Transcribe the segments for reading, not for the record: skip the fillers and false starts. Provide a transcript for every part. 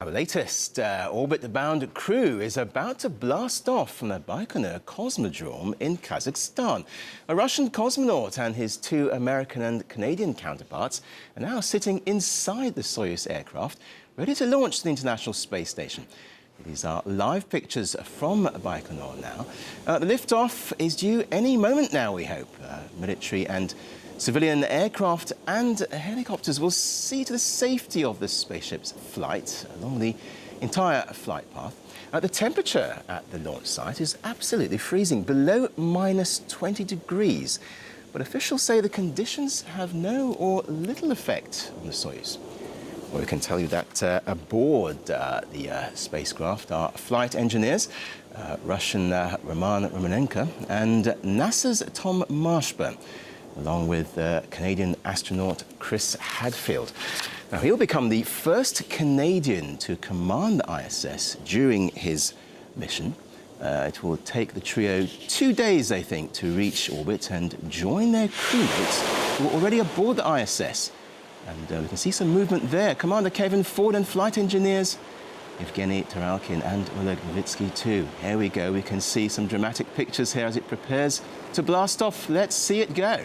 Our latest orbit-bound crew is about to blast off from the Baikonur Cosmodrome in Kazakhstan. A Russian cosmonaut and his two American and Canadian counterparts are now sitting inside the Soyuz aircraft, ready to launch to the International Space Station. These are live pictures from Baikonur now. The liftoff is due any moment now, we hope. Military and civilian aircraft and helicopters will see to the safety of the spaceship's flight along the entire flight path. The temperature at the launch site is absolutely freezing, below -20 degrees. But officials say the conditions have no or little effect on the Soyuz. Well, we can tell you that aboard the spacecraft are flight engineers, Russian Roman Romanenko and NASA's Tom Marshburn, along with Canadian astronaut Chris Hadfield. Now, he'll become the first Canadian to command the ISS during his mission. It will take the trio 2 days, they think, to reach orbit and join their crewmates who are already aboard the ISS. And we can see some movement there. Commander Kevin Ford and flight engineers Evgeny Taralkin and Oleg Novitsky too. Here we go. We can see some dramatic pictures here as it prepares to blast off. Let's see it go.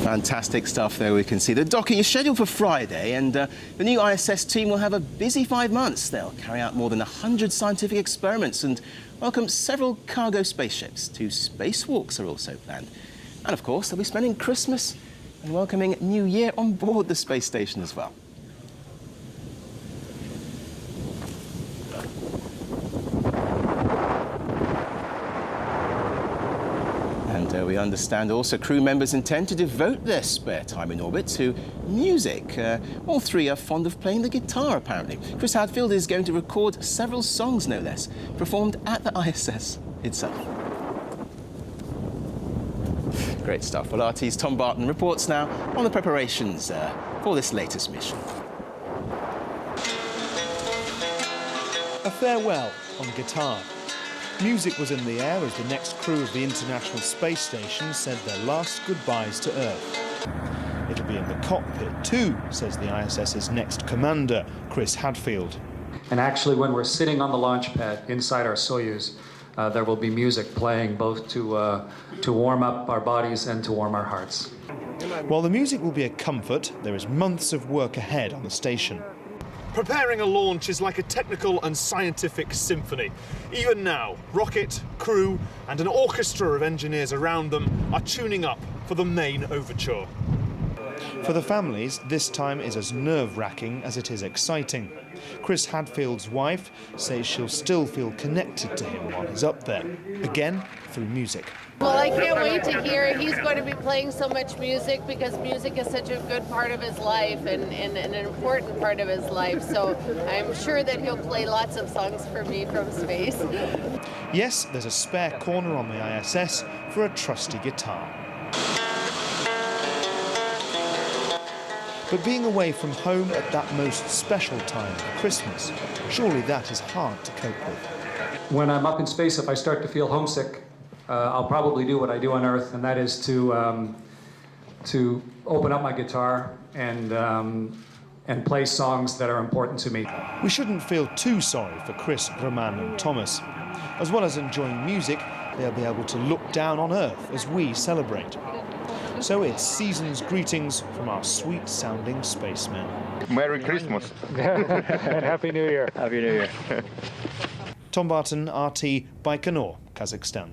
Fantastic stuff there. We can see the docking is scheduled for Friday, and the new ISS team will have a busy 5 months. They'll carry out more than 100 scientific experiments and welcome several cargo spaceships. 2 spacewalks are also planned. And of course, they'll be spending Christmas and welcoming New Year on board the space station as well. And we understand also crew members intend to devote their spare time in orbit to music. All 3 are fond of playing the guitar, apparently. Chris Hadfield is going to record several songs, no less, performed at the ISS itself. Great stuff. Well, RT's Tom Barton reports now on the preparations for this latest mission. A farewell on guitar. Music was in the air as the next crew of the International Space Station said their last goodbyes to Earth. It'll be in the cockpit too, says the ISS's next commander, Chris Hadfield. And actually, when we're sitting on the launch pad inside our Soyuz, there will be music playing both to warm up our bodies and to warm our hearts. While the music will be a comfort, there is months of work ahead on the station. Preparing a launch is like a technical and scientific symphony. Even now, rocket, crew, and an orchestra of engineers around them are tuning up for the main overture. For the families, this time is as nerve-wracking as it is exciting. Chris Hadfield's wife says she'll still feel connected to him while he's up there, again through music. Well, I can't wait to hear he's going to be playing so much music, because music is such a good part of his life and an important part of his life. So I'm sure that he'll play lots of songs for me from space. Yes, there's a spare corner on the ISS for a trusty guitar. But being away from home at that most special time for Christmas, surely that is hard to cope with. When I'm up in space, if I start to feel homesick, I'll probably do what I do on Earth, and that is to open up my guitar and play songs that are important to me. We shouldn't feel too sorry for Chris, Roman and Thomas. As well as enjoying music, they'll be able to look down on Earth as we celebrate. So it's season's greetings from our sweet-sounding spacemen. Merry Christmas. And Happy New Year. Happy New Year. Tom Barton, RT, Baikonur, Kazakhstan.